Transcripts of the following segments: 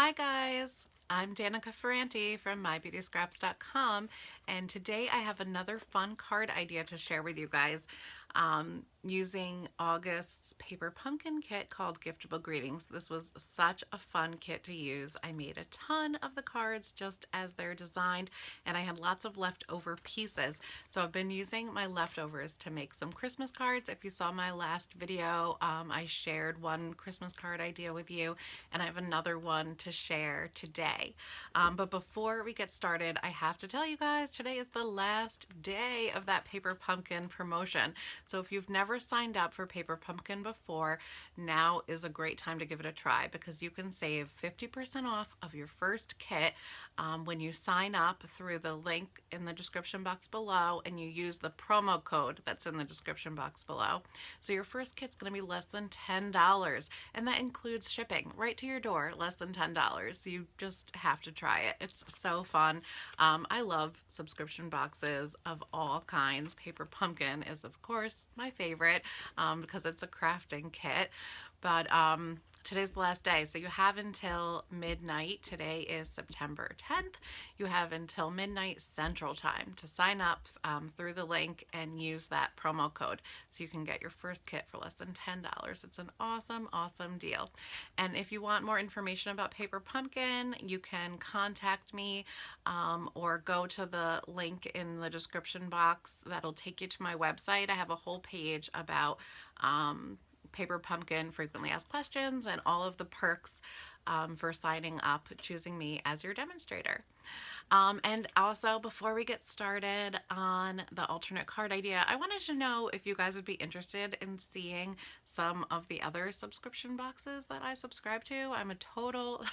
Hi guys, I'm Danica Ferrante from mybeautyscraps.com, and today I have another fun card idea to share with you guys using August's paper pumpkin kit called Giftable Greetings. This was such a fun kit to use. I made a ton of the cards just as they're designed, and I had lots of leftover pieces. So I've been using my leftovers to make some Christmas cards. If you saw my last video, I shared one Christmas card idea with you, and I have another one to share today. But before we get started, I have to tell you guys, today is the last day of that paper pumpkin promotion. So if you've never signed up for Paper Pumpkin before, now is a great time to give it a try because you can save 50% off of your first kit when you sign up through the link in the description box below and you use the promo code that's in the description box below. So your first kit's going to be less than $10, and that includes shipping right to your door, less than $10. You just have to try it. It's so fun. I love subscription boxes of all kinds. Paper Pumpkin is, of course, my favorite because it's a crafting kit. But today's the last day, so you have until midnight. Today is September 10th. You have until midnight Central Time to sign up through the link and use that promo code so you can get your first kit for less than $10. It's an awesome, awesome deal. And if you want more information about Paper Pumpkin, you can contact me or go to the link in the description box. That'll take you to my website. I have a whole page about Paper Pumpkin frequently asked questions and all of the perks for signing up, choosing me as your demonstrator. And also, before we get started on the alternate card idea, I wanted to know if you guys would be interested in seeing some of the other subscription boxes that I subscribe to. I'm a total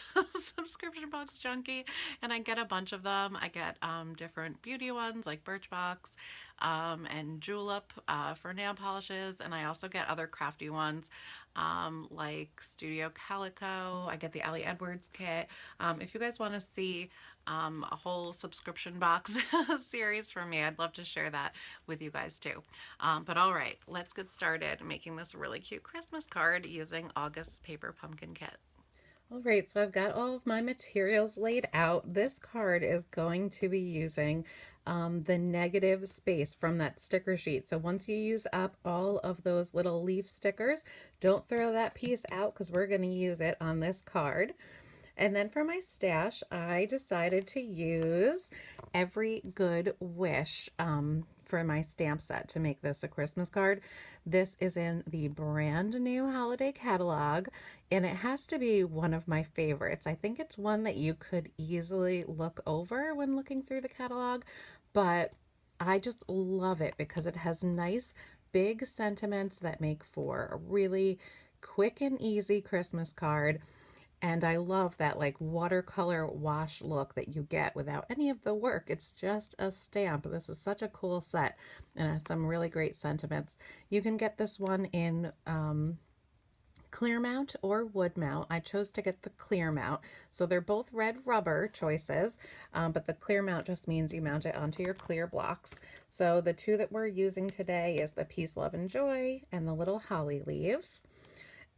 subscription box junkie, and I get a bunch of them. I get different beauty ones like Birchbox and Julep for nail polishes, and I also get other crafty ones like Studio Calico. I get the Ellie Edwards kit. If you guys want to see a whole subscription box series from me, I'd love to share that with you guys too. But all right, let's get started making this really cute Christmas card using August's Paper Pumpkin kit. All right, so I've got all of my materials laid out. This card is going to be using the negative space from that sticker sheet. So once you use up all of those little leaf stickers, don't throw that piece out because we're going to use it on this card. And then for my stash, I decided to use Every Good Wish for my stamp set to make this a Christmas card. This is in the brand new holiday catalog, and it has to be one of my favorites. I think it's one that you could easily look over when looking through the catalog, but I just love it because it has nice big sentiments that make for a really quick and easy Christmas card. And I love that like watercolor wash look that you get without any of the work. It's just a stamp. This is such a cool set and has some really great sentiments. You can get this one in clear mount or wood mount. I chose to get the clear mount. So they're both red rubber choices, but the clear mount just means you mount it onto your clear blocks. So the two that we're using today is the Peace, Love, and Joy and the little holly leaves.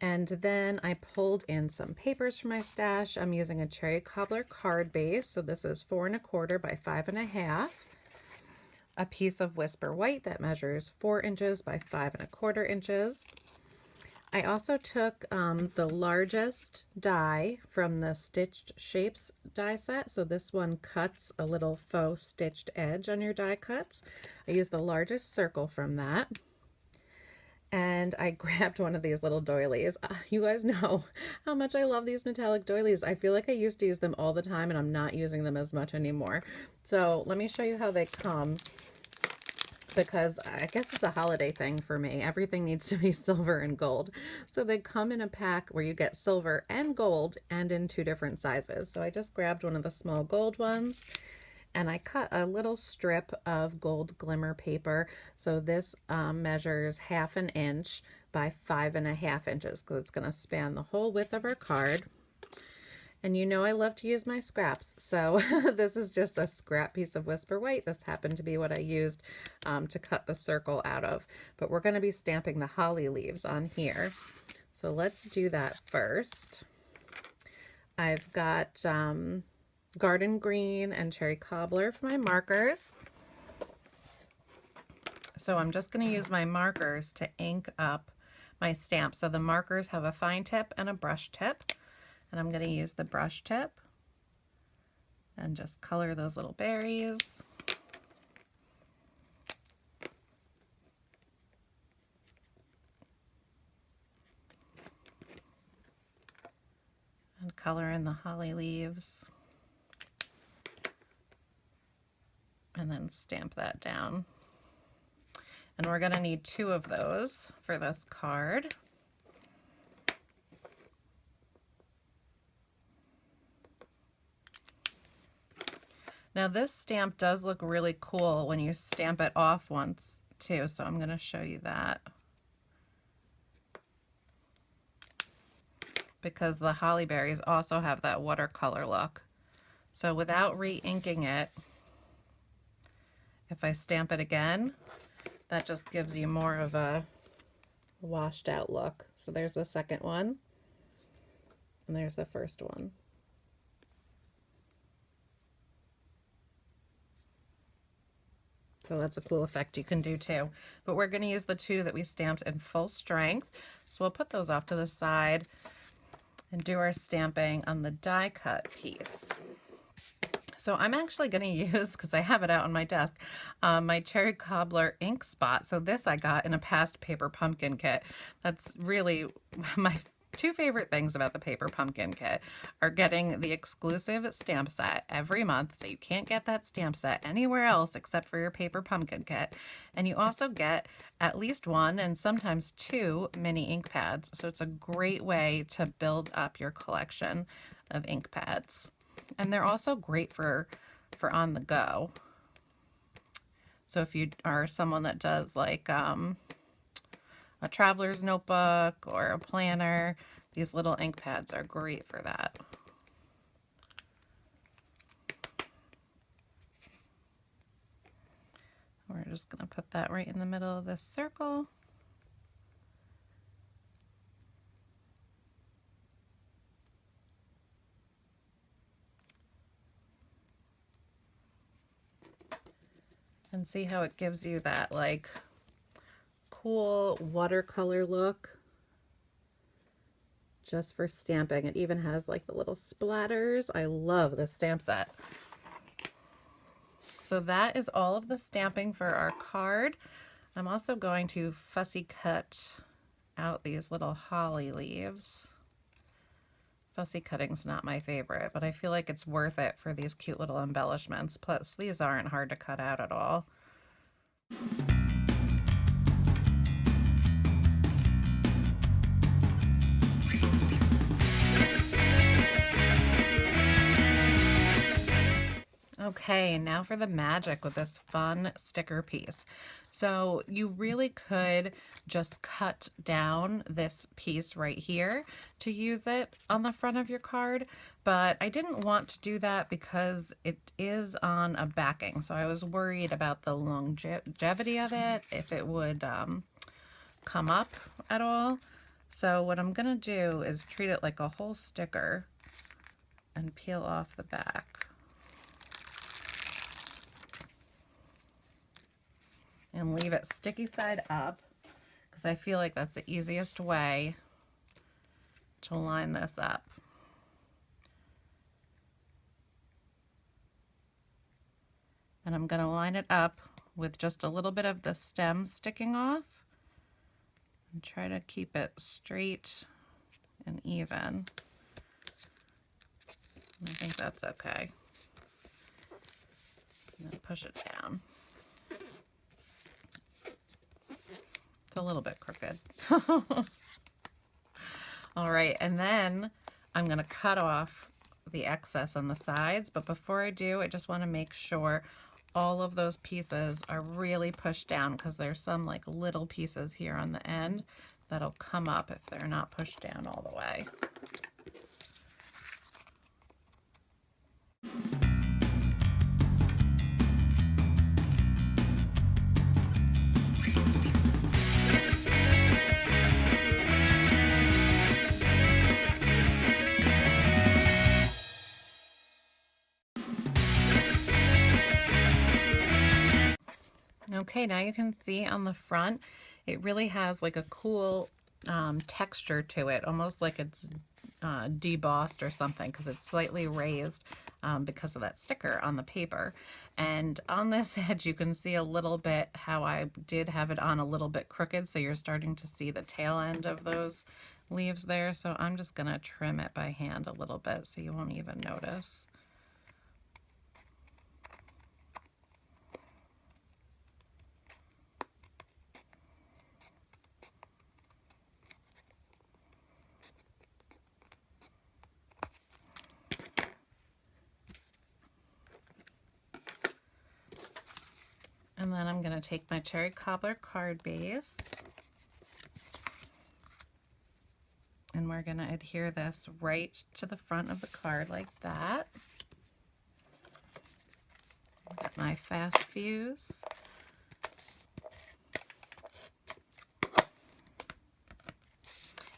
And then I pulled in some papers from my stash. I'm using a cherry cobbler card base. So this is 4 1/4 by 5 1/2. A piece of Whisper White that measures 4 inches by 5 1/4 inches. I also took the largest die from the Stitched Shapes die set. So this one cuts a little faux stitched edge on your die cuts. I used the largest circle from that. And I grabbed one of these little doilies. You guys know how much I love these metallic doilies. I feel like I used to use them all the time and I'm not using them as much anymore. So let me show you how they come, because I guess it's a holiday thing for me. Everything needs to be silver and gold. So they come in a pack where you get silver and gold and in 2 different sizes. So I just grabbed one of the small gold ones, and I cut a little strip of gold glimmer paper. So this measures 1/2 inch by 5 1/2 inches because it's going to span the whole width of our card. And you know I love to use my scraps, so this is just a scrap piece of Whisper White. This happened to be what I used to cut the circle out of. But we're going to be stamping the holly leaves on here. So let's do that first. I've got garden green and cherry cobbler for my markers. So I'm just going to use my markers to ink up my stamp. So the markers have a fine tip and a brush tip, and I'm going to use the brush tip and just color those little berries. And color in the holly leaves. And then stamp that down. And we're going to need 2 of those for this card. Now this stamp does look really cool when you stamp it off once too, so I'm going to show you that. Because the holly berries also have that watercolor look. So without re-inking it, if I stamp it again, that just gives you more of a washed out look. So there's the second one, and there's the first one. So that's a cool effect you can do too. But we're going to use the 2 that we stamped in full strength. So we'll put those off to the side and do our stamping on the die cut piece. So I'm actually going to use, because I have it out on my desk, my cherry cobbler ink spot. So this I got in a past paper pumpkin kit. That's really my 2 favorite things about the paper pumpkin kit are getting the exclusive stamp set every month. So you can't get that stamp set anywhere else except for your paper pumpkin kit. And you also get at least 1 and sometimes 2 mini ink pads. So it's a great way to build up your collection of ink pads. And they're also great for on the go. So if you are someone that does like a traveler's notebook or a planner, these little ink pads are great for that. We're just going to put that right in the middle of this circle. And see how it gives you that like cool watercolor look just for stamping. It even has like the little splatters. I love this stamp set. So that is all of the stamping for our card. I'm also going to fussy cut out these little holly leaves. Fussy cutting's not my favorite, but I feel like it's worth it for these cute little embellishments. Plus, these aren't hard to cut out at all. Okay, now for the magic with this fun sticker piece. So you really could just cut down this piece right here to use it on the front of your card, but I didn't want to do that because it is on a backing. So I was worried about the longevity of it, if it would come up at all. So what I'm gonna do is treat it like a whole sticker and peel off the back. And leave it sticky side up because I feel like that's the easiest way to line this up. And I'm going to line it up with just a little bit of the stem sticking off and try to keep it straight and even. I think that's okay. And then push it down. It's a little bit crooked. All right, and then I'm going to cut off the excess on the sides, but before I do, I just want to make sure all of those pieces are really pushed down because there's some like little pieces here on the end that'll come up if they're not pushed down all the way. Okay, now you can see on the front, it really has like a cool texture to it, almost like it's debossed or something, because it's slightly raised because of that sticker on the paper. And on this edge, you can see a little bit how I did have it on a little bit crooked, so you're starting to see the tail end of those leaves there. So I'm just going to trim it by hand a little bit so you won't even notice. And then I'm going to take my cherry cobbler card base, and we're going to adhere this right to the front of the card like that. Got my fast fuse.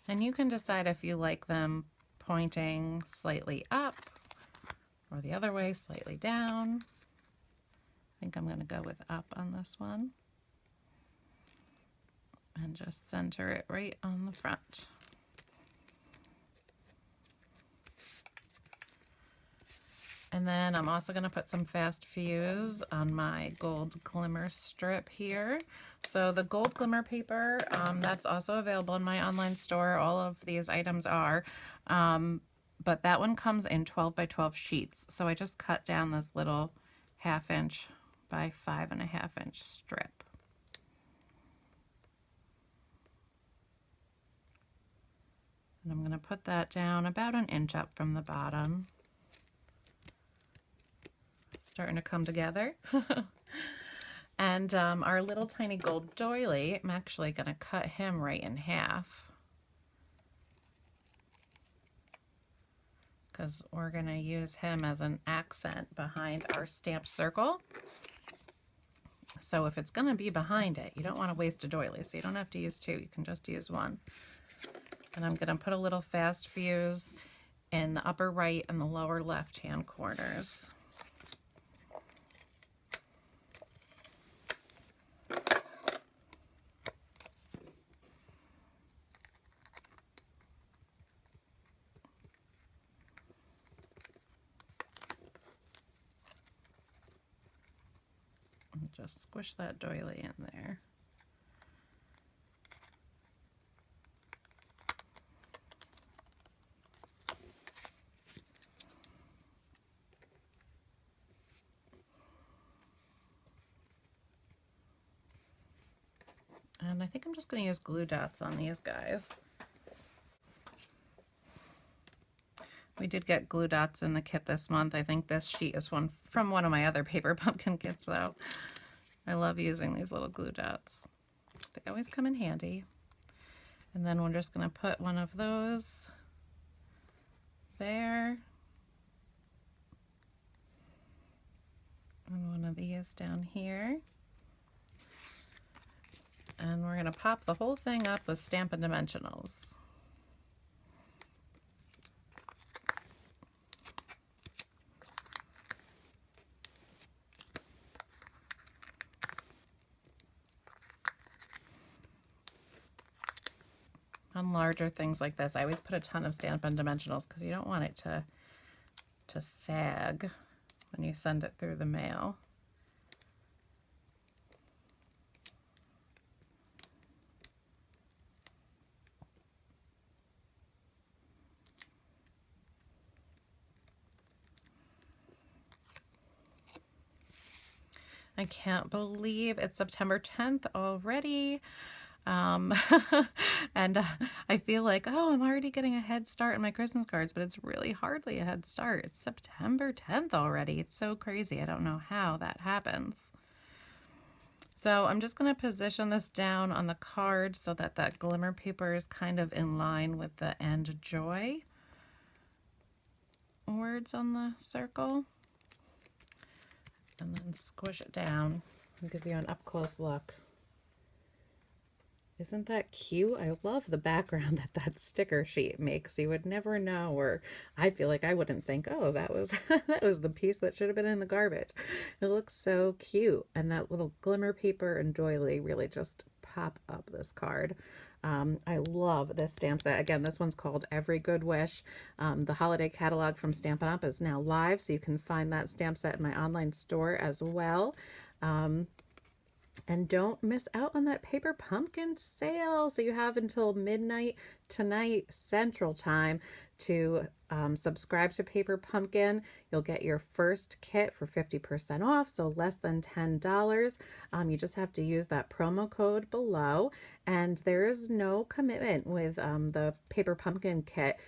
And you can decide if you like them pointing slightly up or the other way, slightly down. I think I'm going to go with up on this one. And just center it right on the front. And then I'm also going to put some fast fuse on my gold glimmer strip here. So the gold glimmer paper, that's also available in my online store. All of these items are. But that one comes in 12 by 12 sheets. So I just cut down this little 1/2 inch by 5.5 inch strip. And I'm going to put that down about 1 inch up from the bottom. Starting to come together. And our little tiny gold doily, I'm actually going to cut him right in half, because we're going to use him as an accent behind our stamped circle. So if it's going to be behind it, you don't want to waste a doily, so you don't have to use 2, you can just use 1. And I'm going to put a little fast fuse in the upper right and the lower left hand corners. And just squish that doily in there. And I think I'm just going to use glue dots on these guys. We did get glue dots in the kit this month. I think this sheet is one from one of my other paper pumpkin kits though. I love using these little glue dots. They always come in handy. And then we're just going to put one of those there. And one of these down here. And we're going to pop the whole thing up with Stampin' Dimensionals. On larger things like this, I always put a ton of Stampin' Dimensionals because you don't want it to sag when you send it through the mail. I can't believe it's September 10th already. And I feel like, oh, I'm already getting a head start on my Christmas cards, but it's really hardly a head start. It's September 10th already. It's so crazy. I don't know how that happens. So I'm just going to position this down on the card so that that glimmer paper is kind of in line with the "and joy" words on the circle. And then squish it down and give you an up-close look. Isn't that cute? I love the background that that sticker sheet makes. You would never know, or I feel like I wouldn't think, oh, that was that was the piece that should have been in the garbage. It looks so cute, and that little glimmer paper and doily really just pop up this card. I love this stamp set. Again, this one's called Every Good Wish. The holiday catalog from Stampin' Up! Is now live, so you can find that stamp set in my online store as well. And don't miss out on that paper pumpkin sale. So you have until midnight tonight Central Time to subscribe to Paper Pumpkin. You'll get your first kit for 50% off, so less than $10. You just have to use that promo code below, and there is no commitment with the Paper Pumpkin kit.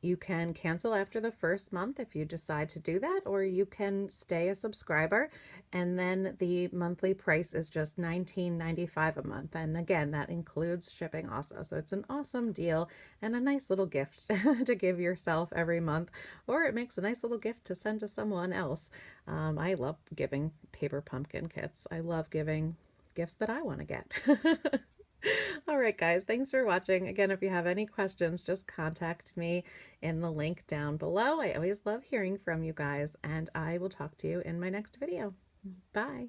You can cancel after the first month if you decide to do that, or you can stay a subscriber, and then the monthly price is just $19.95 a month. And again, that includes shipping also. So it's an awesome deal and a nice little gift to give yourself every month, or it makes a nice little gift to send to someone else. I love giving paper pumpkin kits. I love giving gifts that I want to get. All right, guys, thanks for watching. Again, if you have any questions, just contact me in the link down below. I always love hearing from you guys, and I will talk to you in my next video. Bye.